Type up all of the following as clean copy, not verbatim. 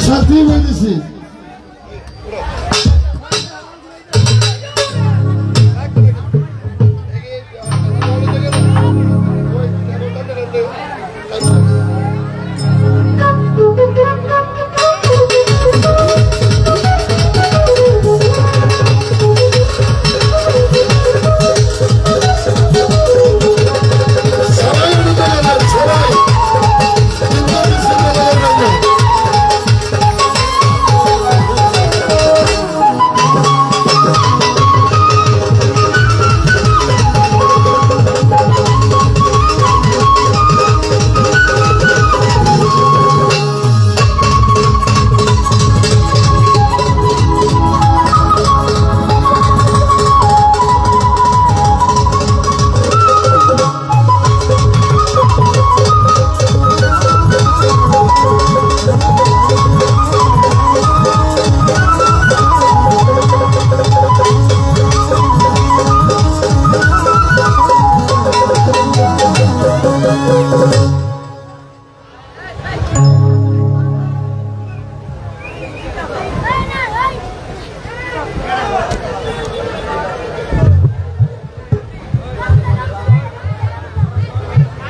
সাথী বেঁধেছি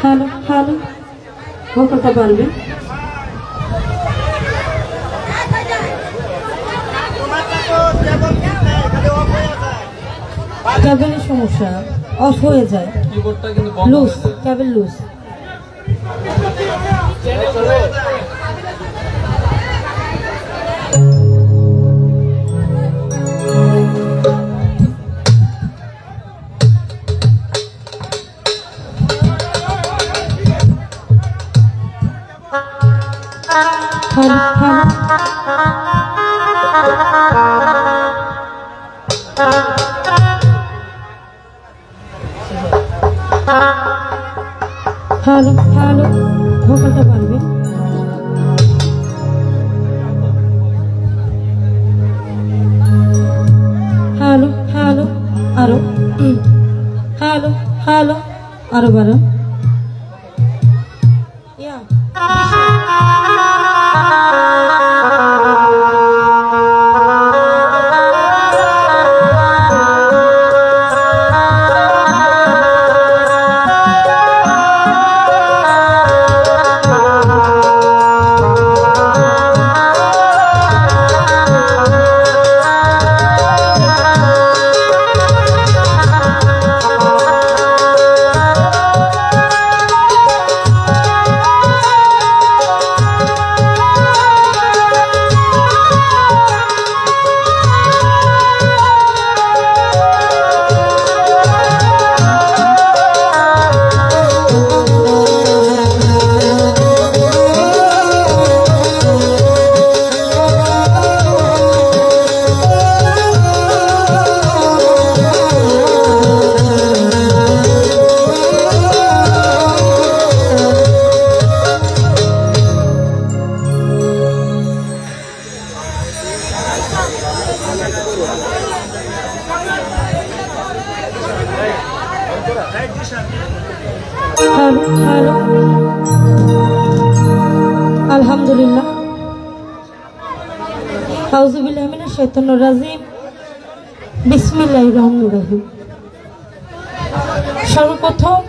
hello hello কথা বলবেন কেবলের সমস্যা অফ হয়ে যায় লুজ কেবল লুজ হ্যালো হ্যালো ভোকালটা পারবে হ্যালো হ্যালো আরো হ্যালো হ্যালো আরো বারো হ্যালো আলহামদুলিল্লাহ আউযু বিল্লাহি মিনাশ শাইতানির রাজিম বিসমিল্লাহির রহমানির রহিম সর্বপ্রথম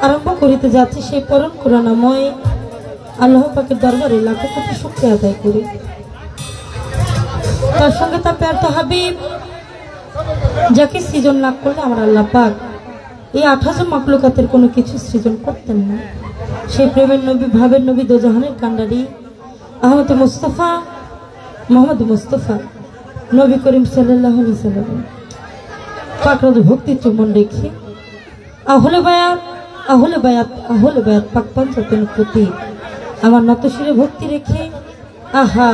আরম্ভ করিতে যাচ্ছি সেই পরম করুণাময় আল্লাহ পাকের দরবারে লাখো কোটি শুকরিয়া আদায় করি তার সঙ্গে তার প্যারতো হাবিব যাকে সৃজন লাভ করলে আমার আল্লাহ পাক এই ৮০০০ মাখলুকাতের কোনো কিছু সৃজন করতেন না সেই প্রেমের নবী ভাবের নবী দোজাহানের কান্ডারি আহমদ মুস্তফা মোহাম্মদ মুস্তফা নবী করিম সাল্লাল্লাহু আলাইহি সাল্লাম পাকরাজ ভক্তি চুম্বন রেখে আহলে বায়াত পাক পঞ্চতন প্রতি আমার নতশিরে ভক্তি রেখে আহা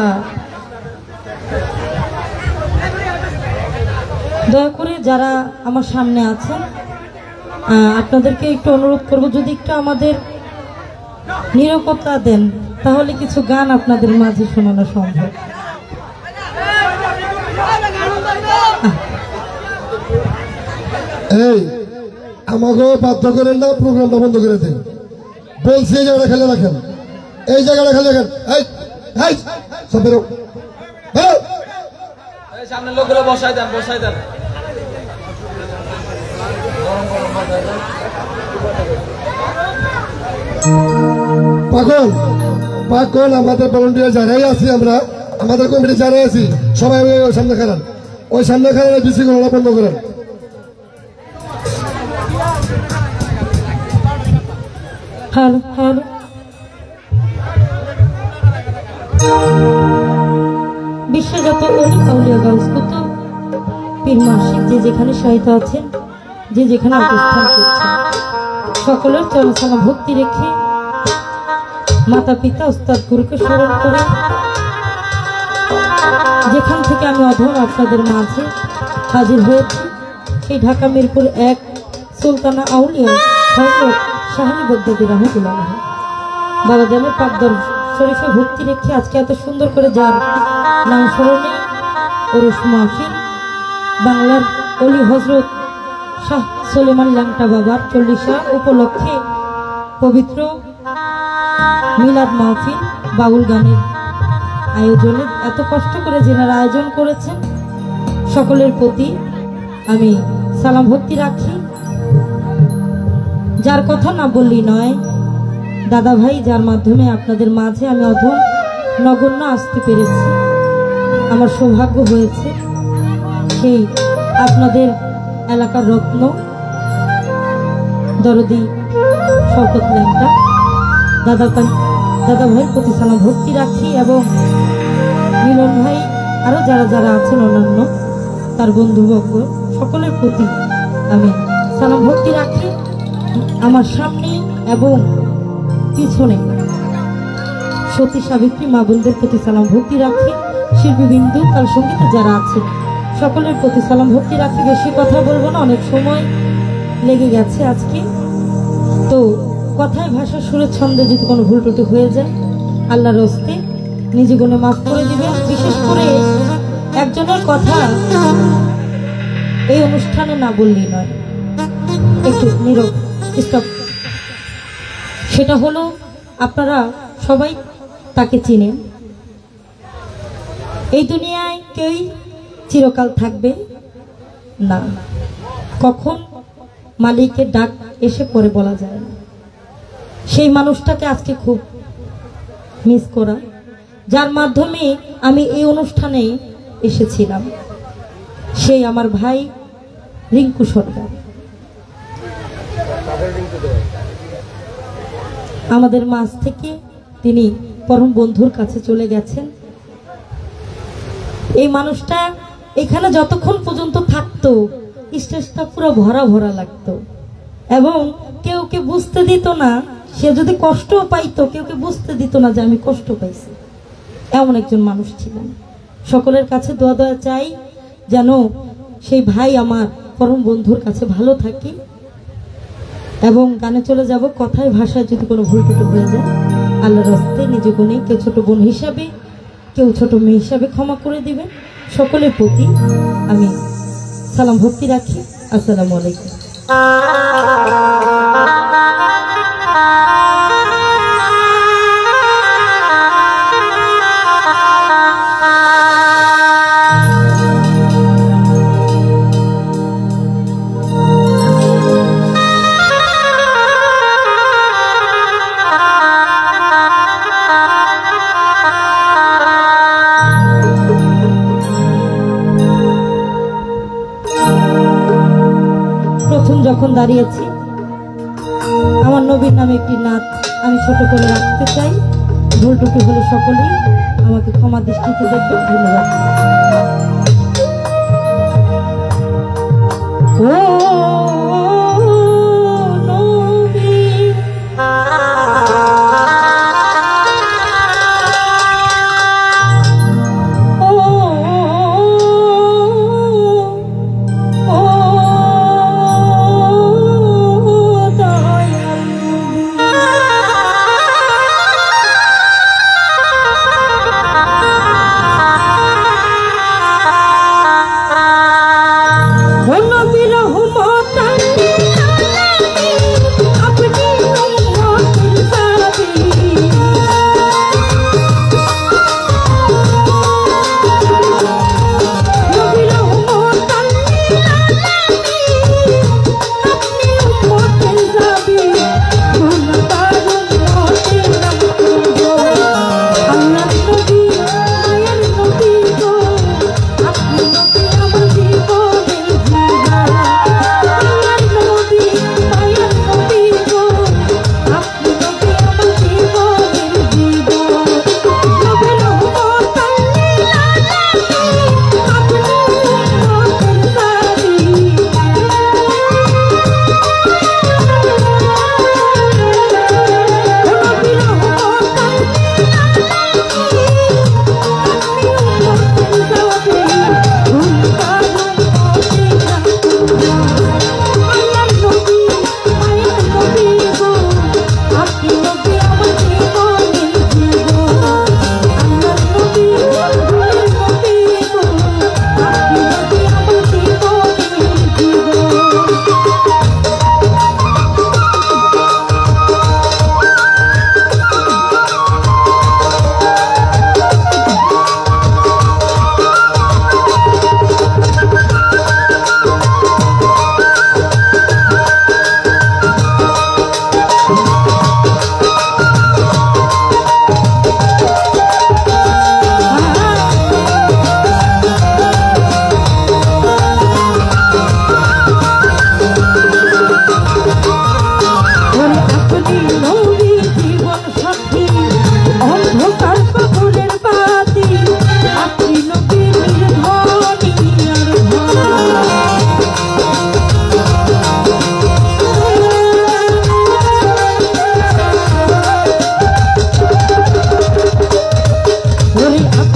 দয়া করে যারা আমার সামনে আছেন আপনাদেরকে একটু অনুরোধ করব যদি একটু আমাদের নিরাপত্তা দেন তাহলে কিছু গান আপনাদের মাঝে শোনানো সম্ভব। এই আমাকে বাধ্য করেন না, প্রোগ্রামটা বন্ধ করে দেন বলছি। এই জায়গাটা খেলে রাখেন, এই জায়গাটা খেলে রাখেন। এই এই সব বেরো বেরো। সামনে লোকগুলো বসাই দেন পাগল পাগল আমাদের ভলান্টিয়ার যারাই আছি আমরা, আমাদের কমিটি যারাই আছি সবাই ওই সামনে খারান, ওই সামনে খারান, বিশৃঙ্খলা বন্ধ করেন। হ্যালো হ্যালো, বিশ্বজাত অলি আউলিয়া গাউস কুতুব পীর মাসিক যে যেখানে শায়িত আছেন, যে যেখানে অবস্থান করছেন, সকলের চলসানা ভক্তি রেখে মাতা পিতা উস্তাদ গুরুকে স্মরণ করে যেখান থেকে আমি অধম আপনাদের মাঝে হাজির হয়েছি, সেই ঢাকা মিরপুর 1 সুলতানা আউলিয়া হযরত শাহী বগদাদী রাহমাতুল্লাহ বাবা জানের পাকদর শরীফে ভক্তি রেখে আজকে এত সুন্দর করে যার নাম স্মরণে ওরস মাহফিল, বাংলার অলি হজরত শাহ সুলেমান ল্যাংটা বাবার 40 উপলক্ষে পবিত্র মিলাদ মাহফিল বাউল গানের আয়োজনে এত কষ্ট করে যেনারা আয়োজন করেছেন, সকলের প্রতি আমি সালাম ভক্তি রাখি। যার কথা না বললেই নয়, দাদা ভাই যার মাধ্যমে আপনাদের মাঝে আমি অধম নগণ্য আসতে পেরেছি, আমার সৌভাগ্য হয়েছে। সেই আপনাদের এলাকার রত্ন দরদি শওকত ল্যাংটা দাদা ভাইয়ের প্রতি সালাম ভক্তি রাখি এবং মিলন ভাই আরো যারা যারা আছেন অন্যান্য তার বন্ধুবর্গ সকলের প্রতি আমি সালাম ভক্তি রাখি। আমার সামনে এবং পিছনে সতী সাবিত্রী মা বোনদের প্রতি সালাম ভক্তি রাখি। শিল্পীবিন্দু কাল সঙ্গীতে যারা আছে সকলের প্রতি সালাম ভক্তি রাখি। বেশি কথা বলবো না, অনেক সময় লেগে গেছে আজকে। তো কথায় ভাষা সুরের ছন্দে যদি কোনো ভুল ত্রুটি হয়ে যায় আল্লাহর হস্তে নিজে গুণে মাফ করে দিবেন। বিশেষ করে একজনের কথা এই অনুষ্ঠানে না বললেই নয়, একটু নীরব স্টপ। সেটা হলো আপনারা সবাই তাকে চিনেন। এই দুনিয়ায় কেউই চিরকাল থাকবে না, কখন মালিকের ডাক এসে পরে বলা যায় না। সেই মানুষটাকে আজকে খুব মিস করা, যার মাধ্যমে আমি এই অনুষ্ঠানে এসেছিলাম, সেই আমার ভাই রিঙ্কু সরকার। আমাদের মাঝ থেকে তিনি পরম বন্ধুর কাছে চলে গেছেন। এই মানুষটা এখানে যতক্ষণ পর্যন্ত থাকতো স্টেজটা পুরো ভরা ভরা লাগতো এবং কেউ কে বুঝতে দিত না, সে যদি কষ্ট পাইতো কেউ কে বুঝতে দিত না যে আমি কষ্ট পাইছি। এমন একজন মানুষ ছিলেন। সকলের কাছে দোয়া দোয়া চাই যেন সেই ভাই আমার পরম বন্ধুর কাছে ভালো থাকি। এবং গানে চলে যাব। কথায় ভাষায় যদি কোনো ভুল টুটু হয়ে যায় আল্লাহর হস্তে নিজে গুণে, কেউ ছোট বোন হিসাবে কেউ ছোট মেয়ে হিসাবে ক্ষমা করে দিবেন। সকলের প্রতি আমি সালাম ভক্তি রাখি। আসসালামু আলাইকুম। যখন দাঁড়িয়েছি আমার নবীর নামে একটি নাচ আমি ছোট করে রাখতে চাই। ভুল টুটি হলে সকলেই আমাকে ক্ষমা দৃষ্টিতে দেখবেন। ধন্যবাদ। One of the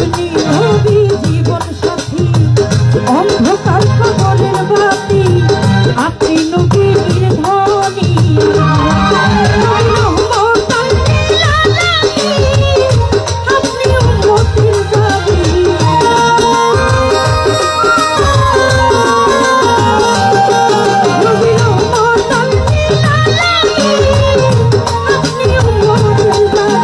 আপনি নবী জীবন সাথী অন্ধকার খবরের বাতি আপনি নবী নির্ধনী আপনি উম্মতের দাবি নবী উম্মত আপনি উম্মতের দাবি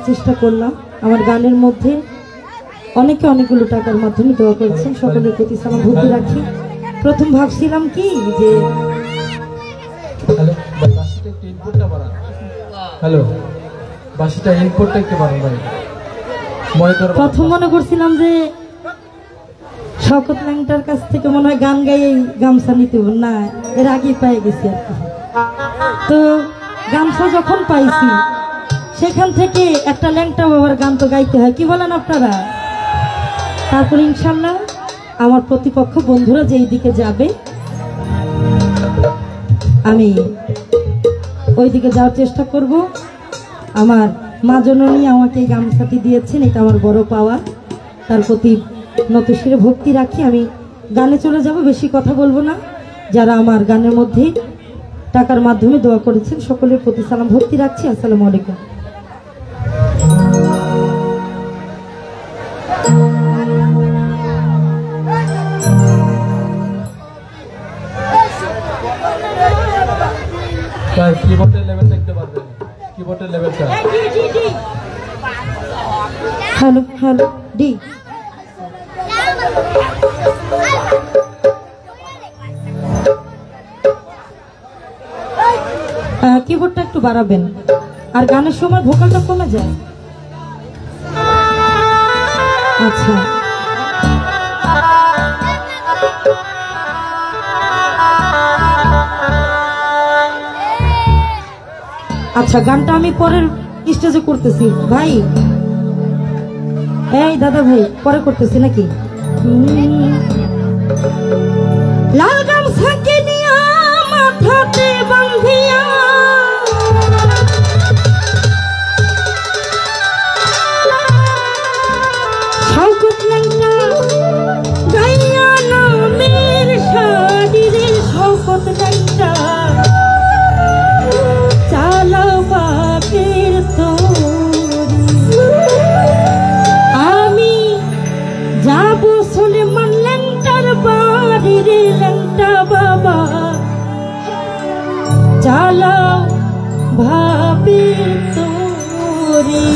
চেষ্টা করলাম। আমার গানের মধ্যে অনেকে অনেকগুলো টাকার মাধ্যমে দোয়া করেছেন, সকলের প্রতি সালাম ভক্তি রাখি। প্রথম ভাবছিলাম কি যে হ্যালো বাসিটা একটু ইনপুটটা বাড়ান। হ্যালো বাসিটা ইনপুটটা একটু বাড়ান ভাই। প্রথম মনে করছিলাম যে শওকত ল্যাংটার কাছ থেকে মনে হয় গান গাই গামছা নিতে হবে, না এর আগেই পেয়ে গেছি আর কি। তো গামছা যখন পাইছি সেখান থেকে একটা ল্যাংটা বাবার গান তো গাইতে হয়, কি বলেন আপনারা? তারপর ইনশাল্লাহ আমার প্রতিপক্ষ বন্ধুরা যেই দিকে যাবে আমি ওই দিকে যাওয়ার চেষ্টা করব। আমার মা জননী আমাকে এই গামছাটি দিয়েছেন, এটা আমার বড় পাওয়া। তার প্রতি নতশিরে ভক্তি রাখি। আমি গানে চলে যাব, বেশি কথা বলবো না। যারা আমার গানের মধ্যে টাকার মাধ্যমে দোয়া করেছেন সকলের প্রতি সালাম ভক্তি রাখছি। আসসালামু আলাইকুম। কিবোর্ডের লেভেল দেখতে পারবেন, কিবোর্ডের লেভেলটা। Hello hello D. কিবোর্ডটা একটু বাড়াবেন, আর গানের সময় ভোকালটা কমে যায়। আচ্ছা আচ্ছা, গানটা আমি পরের স্টেজে করতেছি ভাই। এই দাদা ভাই পরে করতেছি নাকি? লাল গামছাকে নিয়া মাথাতে বাঁধিয়া শওকত ল্যাংটা গাইয়া নামের শাড়ি রে শওকত ল্যাংটা চালাও বাপের তরি। আমি যাব সুলেমান ল্যাংটার বাড়ি রে ল্যাংটা বাবা চালাও ভাবের তরি।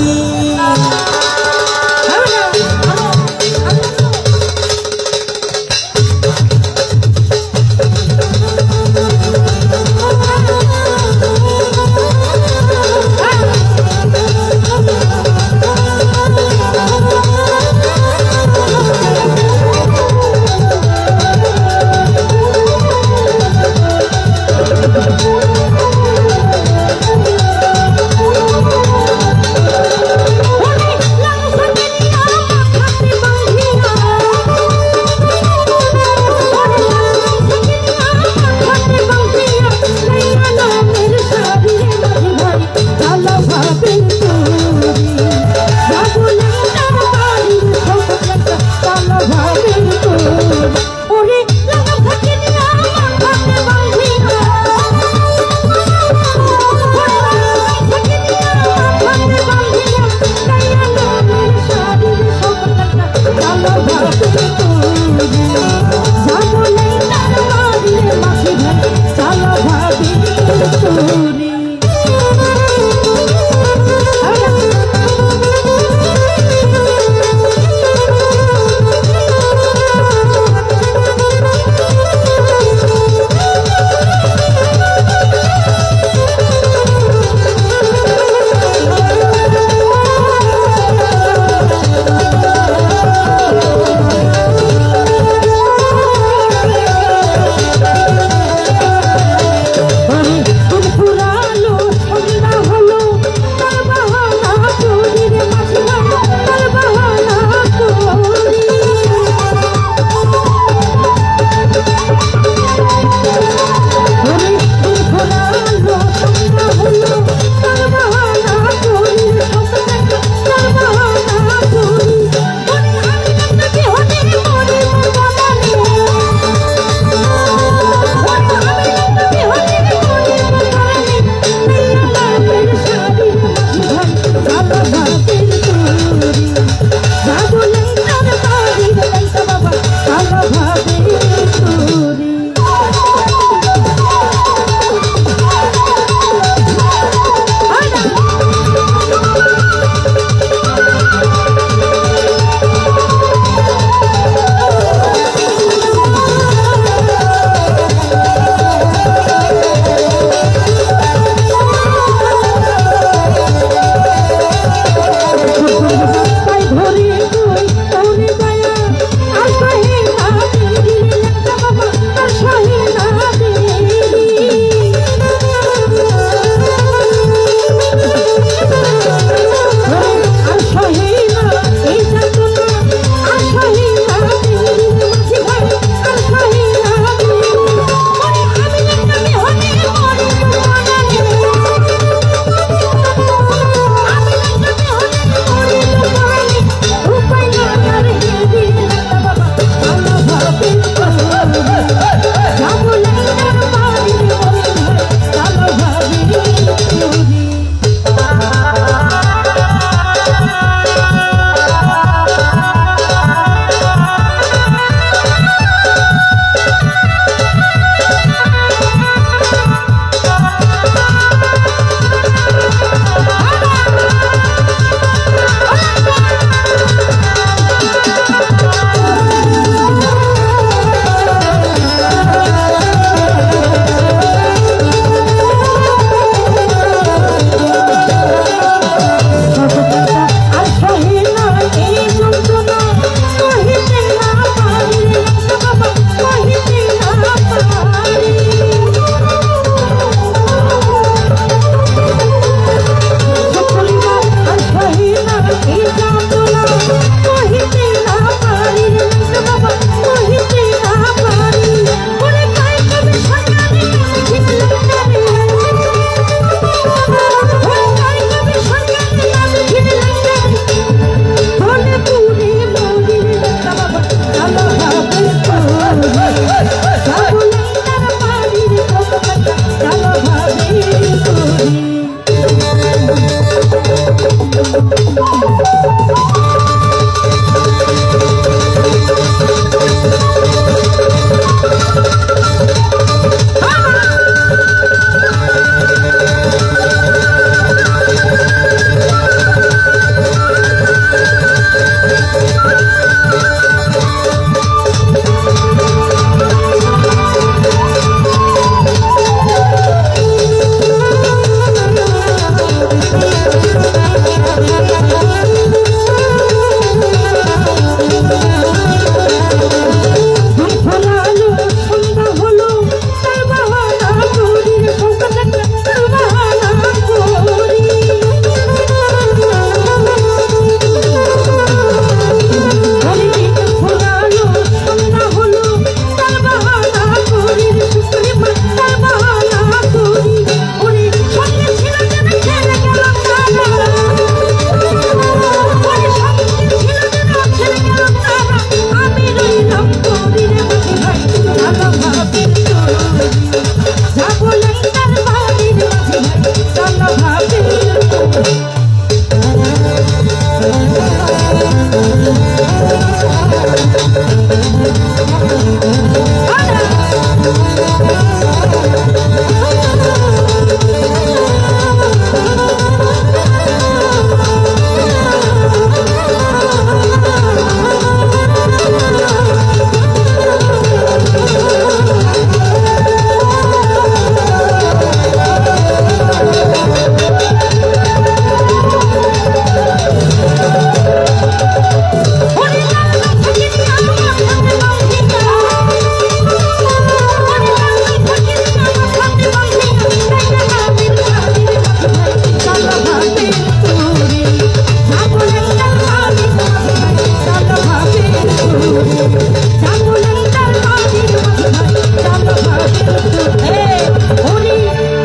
ওরে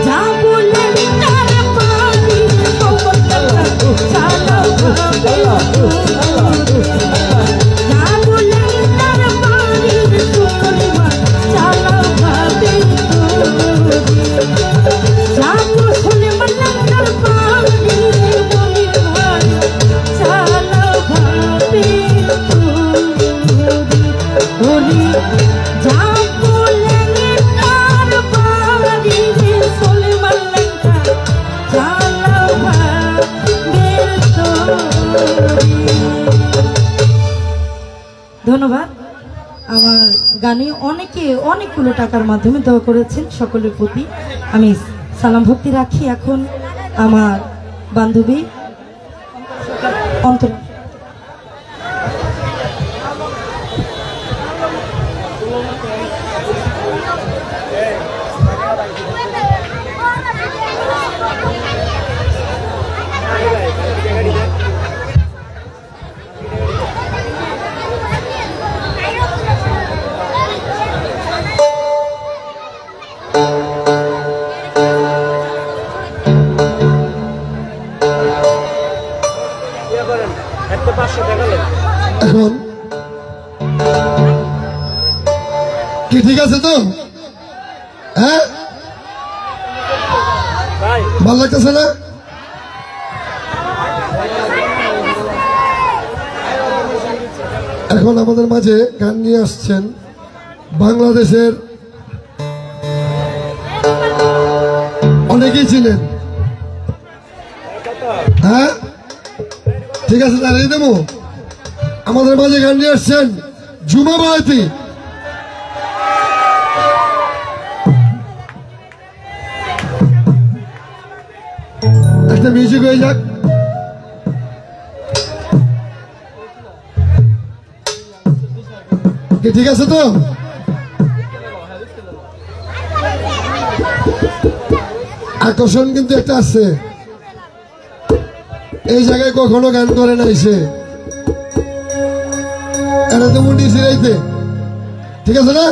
যা বলেন তার পানি চালাও ভাবে যা বলেন তার পানি চালাও ভাবে যা শুনে মানলাম তার পানি চালাও ভাবে ওরে যা বলেন তার পানি শুনে মানলাম চালাও ভাবে ধন্যবাদ। আমার গানে অনেকে অনেকগুলো টাকার মাধ্যমে দেওয়া করেছেন, সকলের প্রতি আমি সালাম ভক্তি রাখি। এখন আমার বান্ধবী অন্তর এখন কি ঠিক আছে তো? হ্যাঁ, ভাল লাগতেছে না? এখন আমাদের মাঝে গান নিয়ে আসছেন বাংলাদেশের অনেকেই ছিলেন। হ্যাঁ ঠিক আছে, দাঁড়িয়ে দেবো। আমাদের মাঝে গান নিয়ে আসছেন ঝুমা বয়াতি। একটা মিউজিক হয়ে যাক। ঠিক আছে তো? আকর্ষণ কিন্তু একটা আছে, এই জায়গায় কখনো গান করে নাই সে, এটা তো মুন্ডি সিরাইতে। ঠিক আছে না?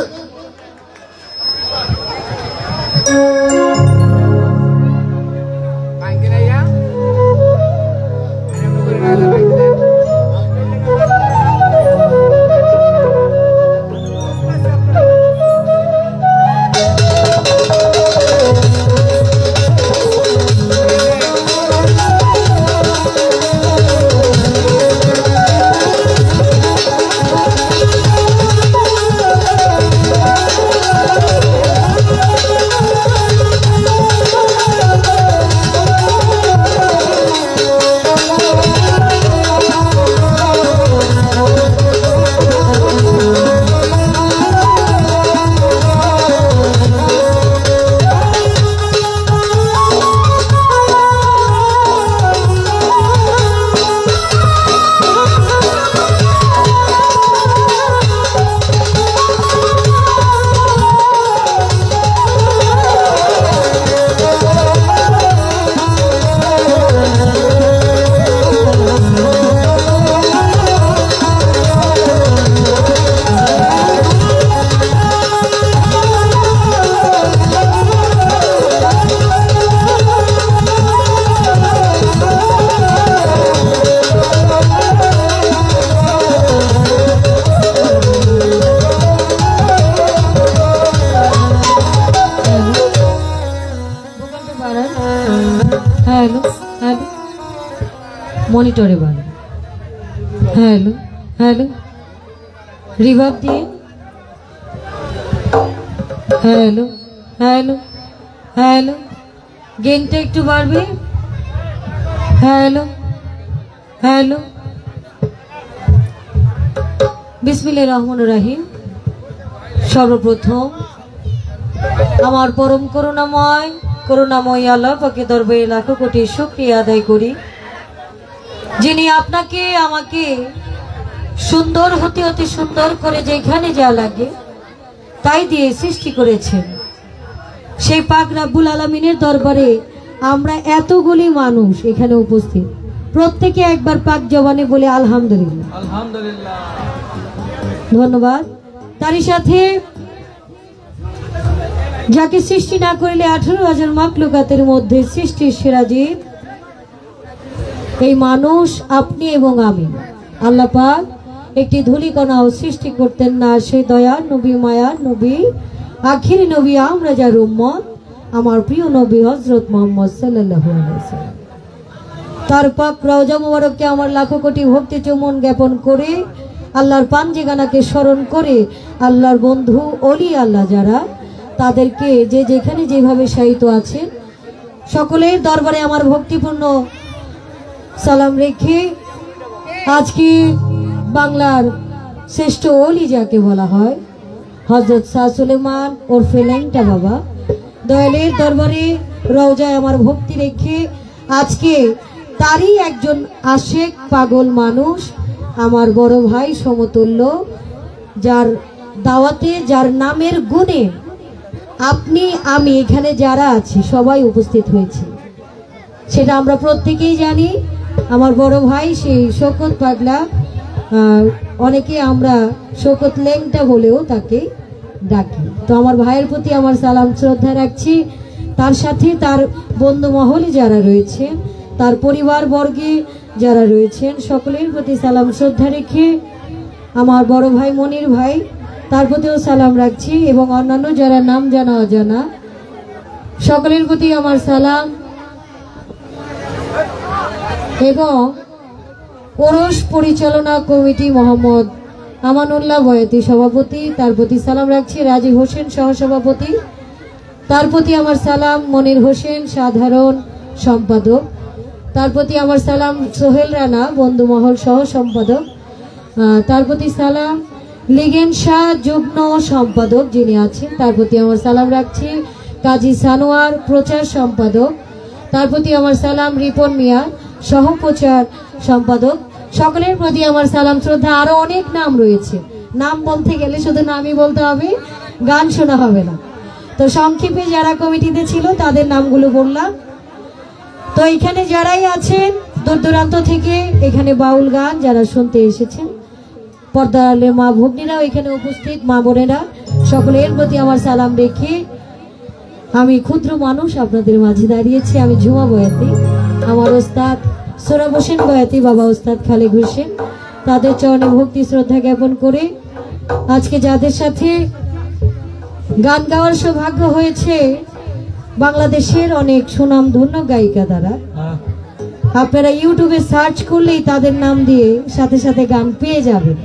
মনিটরে বাড়ান। হ্যালো হ্যালো, রিভার্ব দিয়ে। হ্যালো হ্যালো হ্যালো, গেনটা একটু বাড়বে। Hello hello. বিসমিল্লাহির রহমানির রহিম। সর্বপ্রথম আমার পরম করুণাময় আল্লাহ পাকের দরবারে লাখো কোটি শুকরিয়া আদায় করি, যিনি আপনাকে আমাকে সুন্দর হতে হতে সুন্দর করে যেখানে যা লাগে তাই দিয়ে সৃষ্টি করেছেন। সেই পাক রাব্বুল আলামিনের দরবারে আমরা এতগুলি মানুষ এখানে উপস্থিত, প্রত্যেকে একবার পাক জবানে বলে আলহামদুলিল্লাহ। আলহামদুলিল্লাহ। ধন্যবাদ। তারই সাথে যাকে সৃষ্টি না করিলে 18,000 মাখলুকাতের মধ্যে সৃষ্টির সেরা জীব এই মানুষ, আপনি এবং আমি। আল্লাহ পাক একটি ধূলিকণাও সৃষ্টি করতেন না। সেই দয়ার নবী, মায়ার নবী, আখির নবী, আমরা যার উম্মত, আমার প্রিয় নবী হযরত মুহাম্মদ সাল্লাল্লাহু আলাইহি ওয়াসাল্লাম। তার পাক রওজা মুবারককে আমার লাখো কোটি ভক্তি চুম্বন জ্ঞাপন করে, আল্লাহর পাঞ্জেগানাকে স্মরণ করে, আল্লাহর বন্ধু ওলি আল্লাহ যারা, তাদেরকে যে যেখানে যেভাবে শায়িত আছেন সকলের দরবারে আমার ভক্তিপূর্ণ সালাম রেখে, আজকে বাংলার শ্রেষ্ঠ ওলি যাকে বলা হয় হযরত শাহ সুলেমান ওরফে ল্যাংটা বাবা, দয়ালের দরবারে রওজায় আমার ভক্তি রেখে আজকে তারই একজন আশেক পাগল মানুষ, আমার বড় ভাই সমতুল্য, যার দাওয়াতে, যার নামের গুণে আপনি আমি এখানে যারা আছি সবাই উপস্থিত হয়েছে, সেটা আমরা প্রত্যেকেই জানি। আমার বড় ভাই সেই শওকত পাগলা, অনেকে আমরা শওকত ল্যাংটা বলেও তাকে ডাকি। তো আমার ভাইয়ের প্রতি আমার সালাম শ্রদ্ধা রাখছি। তার সাথে তার বন্ধু মহলে যারা রয়েছে, তার পরিবার বর্গে যারা রয়েছেন, সকলের প্রতি সালাম শ্রদ্ধা রেখে আমার বড় ভাই মনির ভাই, তার প্রতিও সালাম রাখছি, এবং অন্যান্য যারা নাম জানা অজানা সকলের প্রতি আমার সালাম। এবং ওরস পরিচালনা কমিটি মোহাম্মদ আমানুল্লাহ বয়াতি সভাপতি, তার প্রতি সালাম রাখছি। রাজীব হোসেন সহসভাপতি, তার প্রতি আমার সালাম। মনির হোসেন সাধারণ সম্পাদক, তার প্রতি আমার সালাম। সোহেল রানা বন্ধুমহল সহ সম্পাদক, তার প্রতি সালাম। লিগেন শাহ যুগ্ম সম্পাদক যিনি আছেন, তার প্রতি আমার সালাম রাখছি। কাজী সানোয়ার প্রচার সম্পাদক, তার প্রতি আমার সালাম। রিপন মিয়া সহ প্রচার সম্পাদক, সকলের প্রতি আমার সালাম শ্রদ্ধা। আরো অনেক নাম রয়েছে, নাম বলতে গেলে শুধু নামই বলতে হবে, গান শোনা হবে না। তো সংক্ষেপে যারা কমিটিতে ছিল তাদের নামগুলো বললাম। তো এখানে যারাই আছেন দূর দূরান্ত থেকে, এখানে বাউল গান যারা শুনতে এসেছেন, পর্দার মা ভগ্নীরাও এখানে উপস্থিত, মা বোনেরা, সকলের প্রতি আমার সালাম রেখে আমি ক্ষুদ্র মানুষ আপনাদের মাঝে দাঁড়িয়েছি। আমি ঝুমা বয়াতি, আমার ওস্তাদ সোহরাব হোসেন বয়াতি, বাবা ওস্তাদ খালেক হোসেন, তাদের চরণে ভক্তি শ্রদ্ধা জ্ঞাপন করে আজকে যাদের সাথে গান গাওয়ার সৌভাগ্য হয়েছে বাংলাদেশের অনেক সুনামধন্য গায়িকা দ্বারা, আপনারা ইউটিউবে সার্চ করলেই তাদের নাম দিয়ে সাথে সাথে গান পেয়ে যাবেন।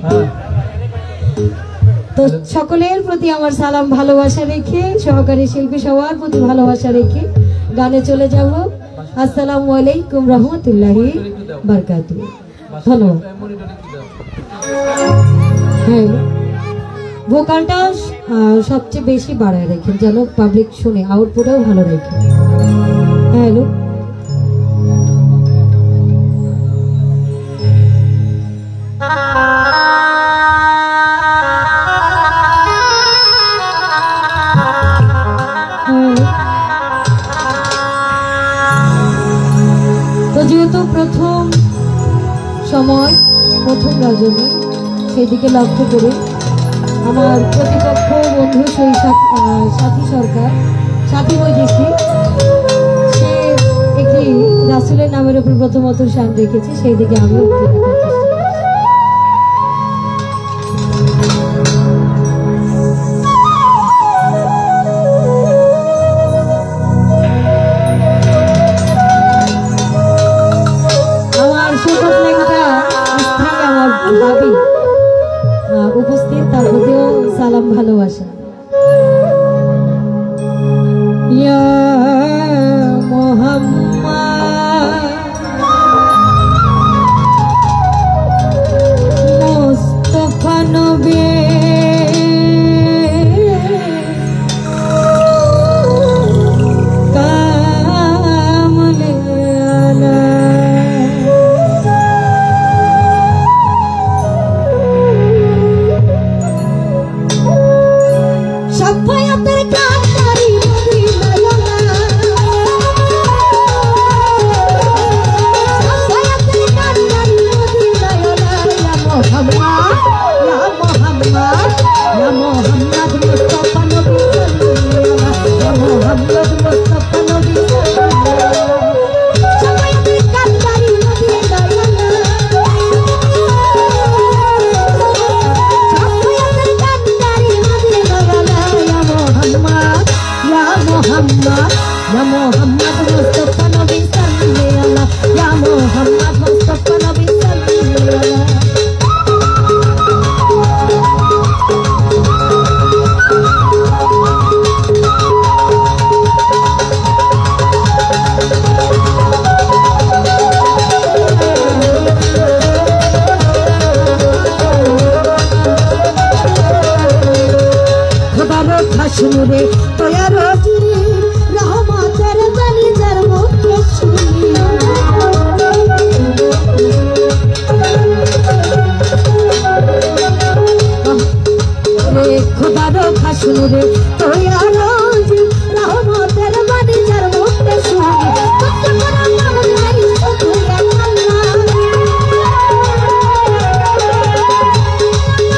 তো সকলের প্রতি আমার সালাম ভালোবাসা রেখে, সহকারী শিল্পী সবার প্রতি ভালোবাসা রেখে গানে চলে যাব। আসসালামু আলাইকুম রহমতুল্লাহি বারাকাতুহু। ধন্যবাদ। হ্যাঁ, ভোকালটা সবচেয়ে বেশি বাড়ায় রেখেন যেন পাবলিক শুনে, আউটপুটেও ভালো রেখেন। হ্যালো, তো যেহেতু প্রথম সময়, প্রথম রজনী, সেদিকে লক্ষ্য করে আমার প্রতিপক্ষ বন্ধু সেই সাথী সরকার, সাথী বৈদেশিক, সে একটি রাসূলের নামের উপর প্রথমত শান রেখেছে, সেই দিকে আমিও উপস্থিত, তার প্রতিও সালাম ভালোবাসা। ইয়া মুহাম্মদ মোহাম্মদ ইয়া মোহাম্মদ মুস্তাফা নবী সাল্লাল্লাহু ইয়া মোহাম্মদ মুস্তাফা নবী সাল্লাল্লাহু শুনুরে তোয়া রোজি রহমতের জানি যার মুখে শুনি রে খোদারো খাশুনুরে তোয়া রোজি রহমতের জানি যার মুখে শুনি কত বড় নাম নাই তোয়া আল্লাহ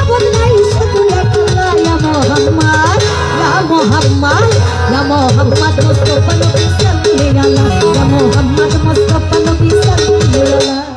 বদলাই তোয়া আল্লাহ ইয়া Mohammad Muhammad, ya Muhammad Mustafa Nabi sallallahu ya Muhammad Mustafa Nabi sallallahu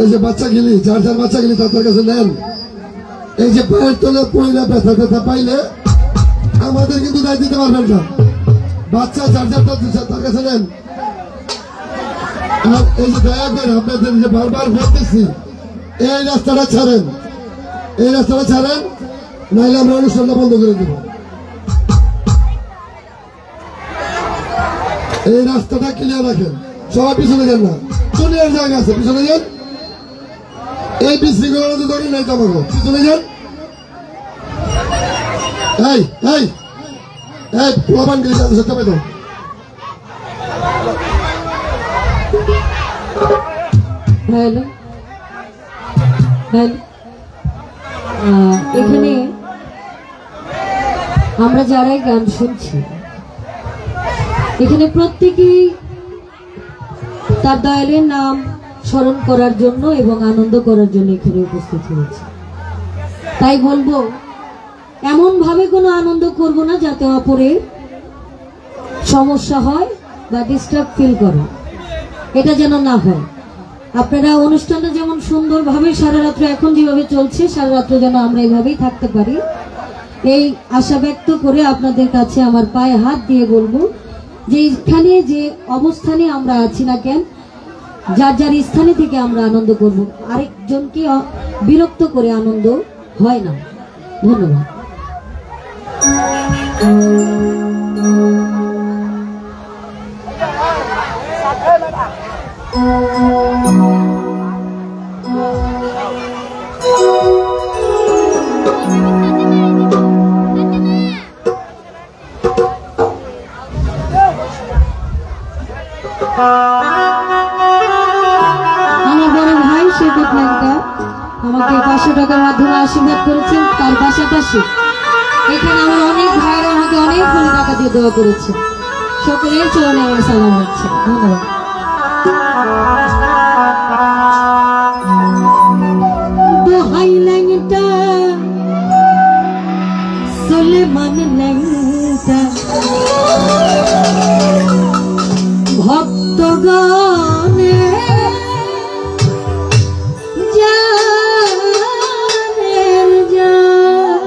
এই যে বাচ্চা গেলি যার যার বাচ্চা গেলি তাদের কাছে নেন। এই যে পায়ের তলে পয়লা ব্যথা ব্যথা পাইলে আমাদের কিন্তু দায় দিতে পারবেন না। বাচ্চা যার যার তার কাছে নেন। আর এই যে দয়া করে আপনাদের যে বারবার বলতেছি এই রাস্তাটা ছাড়েন, এই রাস্তাটা ছাড়েন, নাইলে আমরা অনুষ্ঠানটা বন্ধ করে দেব। এই রাস্তাটা ক্লিয়ার রাখেন, সবাই পিছনে যান না, দুনিয়ার জায়গা আছে পিছনে যান। এই বিশৃঙ্খলা দরকার নাই তো আমাকে, পিছনে যান। এই এই এই প্রমাণ করে যাচ্ছে পেতো হ্যালো হ্যালো, এখানে আমরা যারাই গান শুনছি এখানে প্রত্যেকেই তার দয়ালের নাম স্মরণ করার জন্য এবং আনন্দ করার জন্য এখানে উপস্থিত হয়েছে। তাই বলবো এমন ভাবে কোনো আনন্দ করব না যাতে অপরের সমস্যা হয় বা ডিস্টার্ব ফিল করে, এটা যেন না হয়। আপনারা অনুষ্ঠানটা যেমন সুন্দরভাবে সারা রাত্র এখন যেভাবে চলছে সারা রাত্র যেন আমরা এইভাবেই থাকতে পারি, এই আশা ব্যক্ত করে আপনাদের কাছে আমার পায়ে হাত দিয়ে বলবো যে এখানে যে অবস্থানে আমরা আছি না কেন, যার যার স্থানে থেকে আমরা আনন্দ করব, আরেকজনকে বিরক্ত করে আনন্দ হয় না। ধন্যবাদ। আমার বড় ভাই শেখত নায়িকা আমাকে 500 টাকার মাধ্যমে আশীর্বাদ করেছেন। তার পাশাপাশি এখানে আমার অনেক ভাইরা আমাকে অনেকগুলো টাকা দিয়ে দোয়া করেছে। সকলের চরণে আমার সালাম হচ্ছে। ধন্যবাদ। দোহাই ল্যাংটা সুলেমান ল্যাংটা ভক্তগণে জানের জান,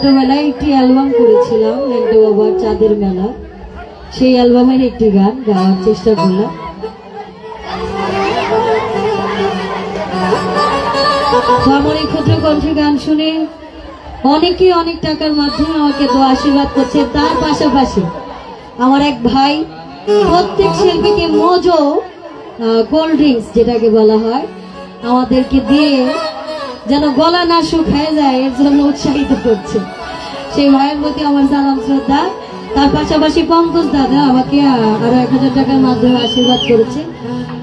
ছোটবেলায় একটি অ্যালবাম করেছিলাম ল্যাংটা বাবার চাঁদের মেলা, সেই অ্যালবামের একটি গান গাওয়ার চেষ্টা করলাম। তো আমার এই ক্ষুদ্র কণ্ঠে গান শুনে অনেকে অনেক টাকার মাধ্যমে আমাকে তো আশীর্বাদ করছে। তার পাশাপাশি আমার এক ভাই প্রত্যেক শিল্পীকে মোজো কোল্ড ড্রিঙ্কস যেটাকে বলা হয় আমাদেরকে দিয়ে যেন গলা না শুকায় যায় এর জন্য উৎসাহিত করছে। সেই ভাইয়ের প্রতি আমার সালাম শ্রদ্ধা। তার পাশাপাশি পঙ্কজ দাদা আমাকে আরো 1000 টাকার মাধ্যমে আশীর্বাদ করেছে।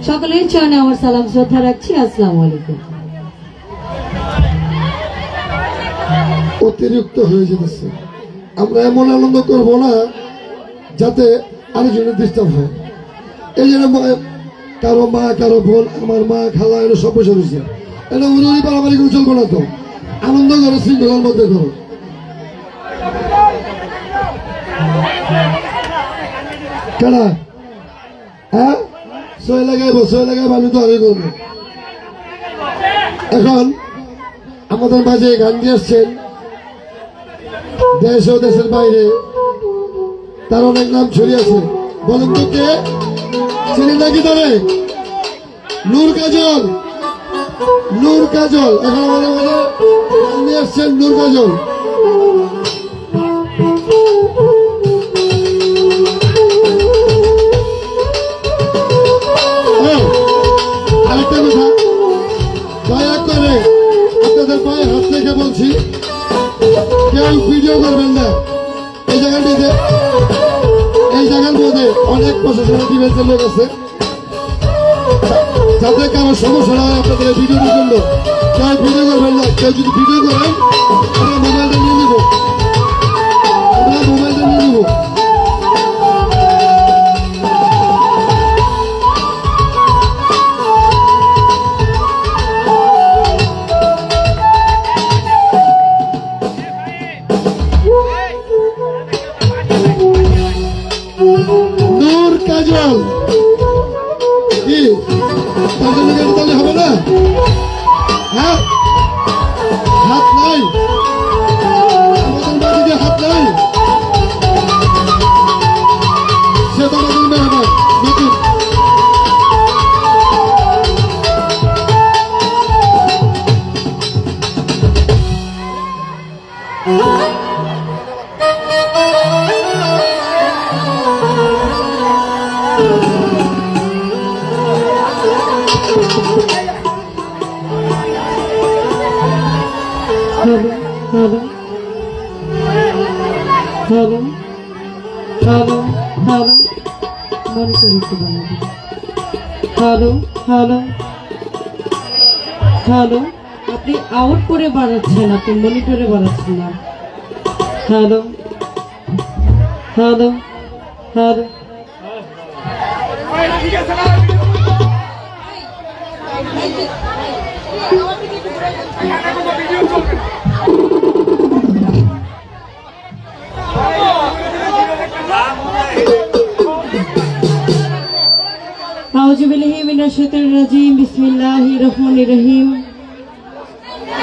সকলের চরণে আমার সালাম শ্রদ্ধা রাখছি। আসসালামু আলাইকুম। অতিরিক্ত হয়ে যেতেছে, আমরা এমন আনন্দ করবো না যাতে আরেকজনের ডিস্টার্ব হয়। এই জন্য কারো মা কারো বোন, আমার মা খালা এগুলো সব বসে রয়েছে, এটা উড়ি পারাবারি করে চলবো না। তো আনন্দ করো, শৃঙ্খলার মধ্যে করো। কেনা হ্যাঁ সই লাগাইবো, সই লাগাইবো, আমি তো আরই করবো। এখন আমাদের মাঝে গান দিয়ে আসছেন দেশ ও দেশের বাইরে, তার অনেক নাম ছড়িয়েছে। বলেন তো কে চিনি নাকি ধরে? নূর কাজল, নূর কাজল। এখন আমাদের মাঝে গান দিয়ে আসছেন নূর কাজল। আরেকটা কথা, দয়া করে আপনাদের পায়ে হাত রেখে বলছি, কেউ ভিডিও করবেন না। এই জায়গাটিতে, এই জায়গার মধ্যে অনেক প্রশাসনের ডিফেন্সের লোক আছে, যাতে কারো সমস্যা না হয় আপনাদের ভিডিওর জন্য। কেউ ভিডিও করবেন না। কেউ যদি ভিডিও করেন আমরা মোবাইলটা নিয়ে নিব, আমরা মোবাইলটা নিয়ে নিব। নূর কাজল কি তাহলে হবে না? হ্যাঁ, হাত নাই আমাদের বাড়িতে, হাত নাই। সে তো আমাদের মেহমান নতুন। Hello hello hello hello hello monitor একটু বানাবো। হ্যালো হ্যালো হ্যালো, আপনি আউট করে বাড়াচ্ছেন, আপনি মনিটরে বাড়াচ্ছেন না। হ্যালো হ্যালো হ্যালো আউযুবিল্লাহি মিনাশ শাইতানির রাজিম। বিসমিল্লাহির রহমানির রহিম।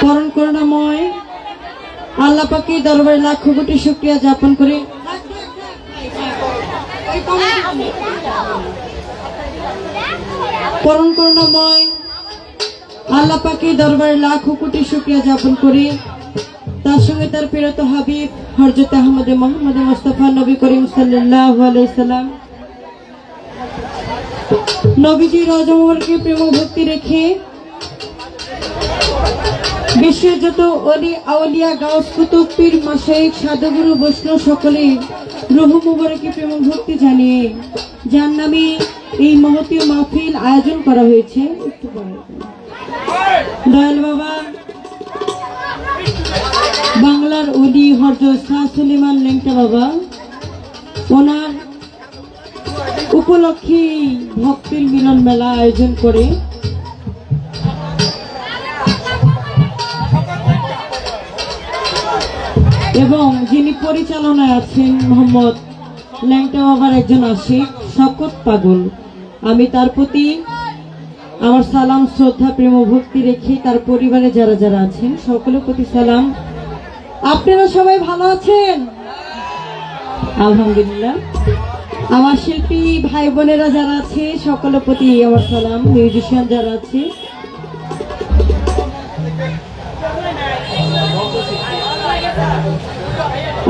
পরম করুণাময় আল্লাহ পাকের দরবারে লাখো কোটি শুকরিয়া জ্ঞাপন করে পরম করুণাময় আল্লাহ পাকের দরবারে লাখো কোটি শুকরিয়া জ্ঞাপন করে তার সঙ্গে তার প্রিয়ত হাবিব হযরত আহমদ মুহাম্মদ মুস্তাফা নবী করিম সাল্লাল্লাহু আলাইহি সাল্লাম নবীজি রওজা মুবারকে প্রেম ভক্তি রেখে বিশ্বের যত ওলি আউলিয়া গাউস কুতুব পীর মাশায়েখ সাধুগুরু বৈষ্ণব সকলে রূহ মুবারকে প্রেম ভক্তি জানিয়ে যার নামে এই মহতীয় মাহফিল আয়োজন করা হয়েছে। দয়াল বাবা বাংলার ওলি হযরত শাহ সুলেমান ল্যাংটা বাবা, ওনার উপলক্ষে ভক্তির মিলন মেলা আয়োজন করে এবং যিনি পরিচালনায় আছেন মোহাম্মদ ল্যাংটা বাবার একজন আশিক শকত পাগল। আমি তার প্রতি আমার সালাম শ্রদ্ধা প্রেম ভক্তি রেখে তার পরিবারে যারা যারা আছেন সকলের প্রতি সালাম আপনারা সবাই ভালো আছেন? আলহামদুলিল্লাহ। আমার শিল্পী ভাই বোনেরা যারা আছে সকলের প্রতি আমার সালাম। মিউজিশিয়ান যারা আছে,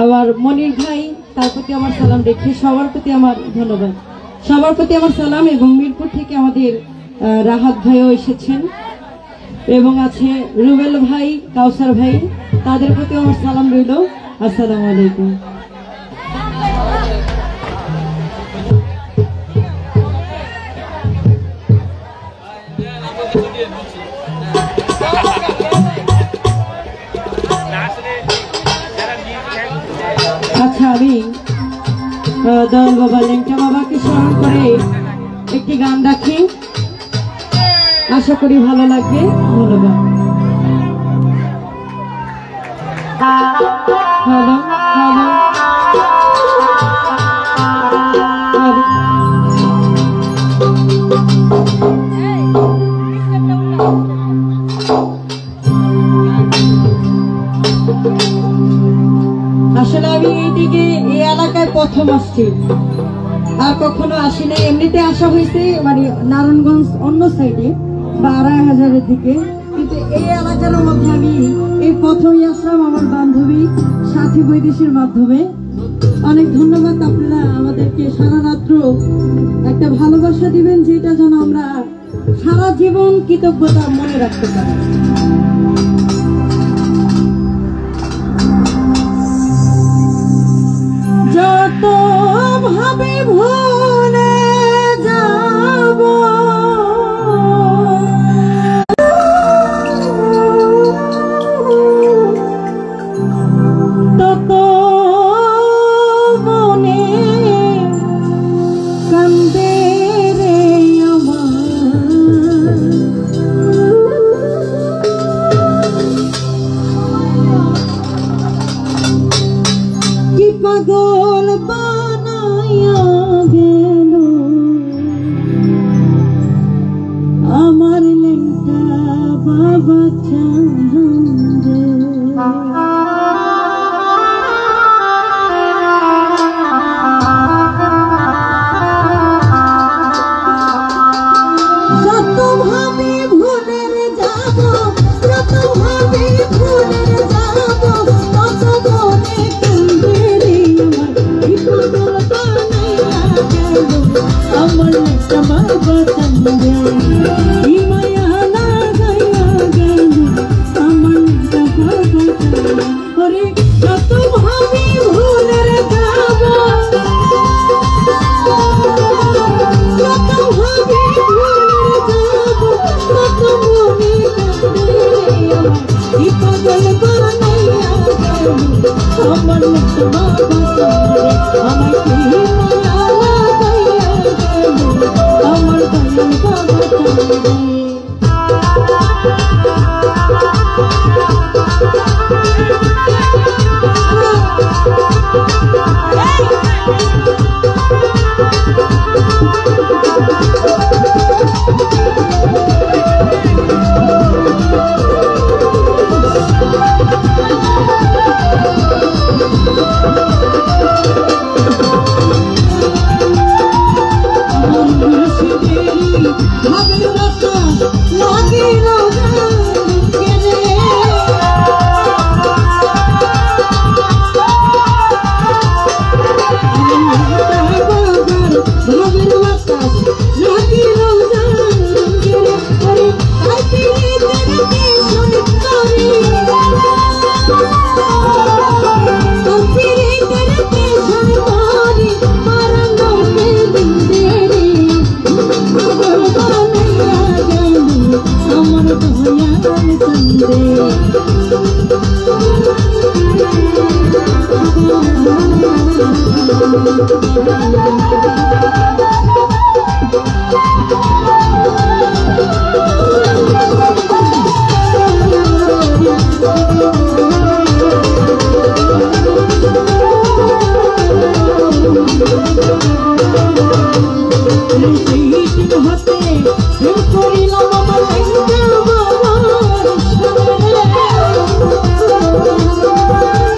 আমার মনির ভাই, তার প্রতি আমার সালাম রেখে সবার প্রতি আমার ধন্যবাদ, সবার প্রতি আমার সালাম। এবং মিরপুর থেকে আমাদের রাহাত ভাইও এসেছেন এবং আছে রুবেল ভাই, কাউসার ভাই, তাদের প্রতি আমার সালাম রইল। আসসালামু আলাইকুম। আচ্ছা, আমি দয়াল বাবা লেংটা বাবাকে স্মরণ করে একটি গান রাখি, আশা করি ভালো লাগবে। ধন্যবাদ। হ্যালো হ্যালো আসলে আমি এইদিকে এই এলাকায় প্রথম আসছি, আর কখনো আসি নাই। এমনিতে আসা হয়েছে মানে নারায়ণগঞ্জ অন্য সাইডে বা ২৫০০-এর দিকে, কিন্তু এই এলাকার মধ্যে আমি এই প্রথমই আসলাম আমার বান্ধবী সাথী বৈদেশির মাধ্যমে। অনেক ধন্যবাদ। আপনারা আমাদেরকে সারা রাত্র একটা ভালোবাসা দিবেন, যেটা যেন আমরা সারা জীবন কৃতজ্ঞতা মনে রাখতে পারি। যত ভাবে ভুলে যাব তত মনে কান্দে রে আমার। কি পাগল বানায়া গেল আমার লেংটা বাবা চাঁদে। যত ভাবি ভুলের যাব, যত ভাবি ভুলের যাব, তত মনে কান্দে রে আমার। কি পাগল বানায়া গেল আমার লেংটা বাবা চাঁদে। কি মায়া লাগাইয়া গেল আমার লেংটা বাবা চাঁদে। ওরে যত ভাবি ভুলের যাব, যত ভাবি ভুলের যাব, তত মনে কান্দে রে আমার। কি পাগল বানাইয়া গেল আমার লেংটা বাবা চাঁদে। আমার কি মায়া লাগাইয়া গেল আমার দয়াল বাবা চাঁদে। ভাবের বাতাস লাগিল বুকে রে। ভাবের বাতাস লাগিল বুকে রে। ওরে কাইতে দেখতে সুন্দরী, কাইতে দেখতে সুন্দরী মারঙ্গে বিন্দে রে। পাগল বানাইয়া গেল আমার দয়াল চাঁদে। হতে করিলাম আমার লেংটা বাবার সামনে।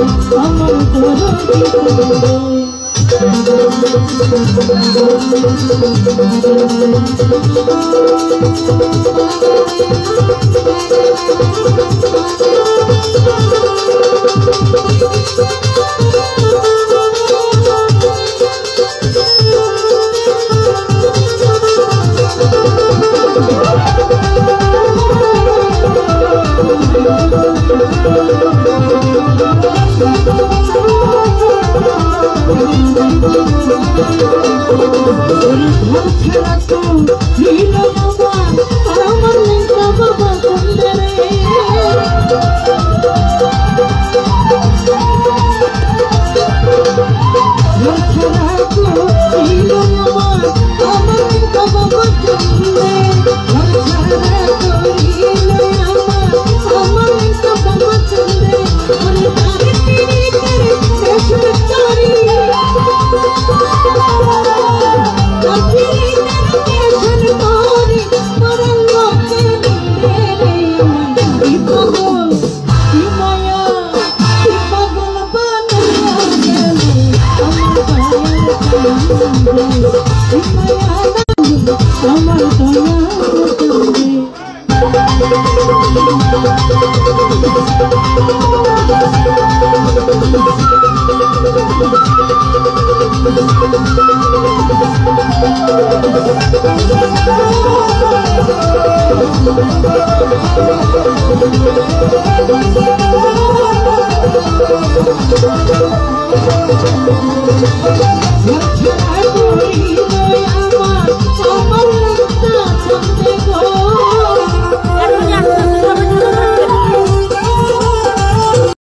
আমার Yeah.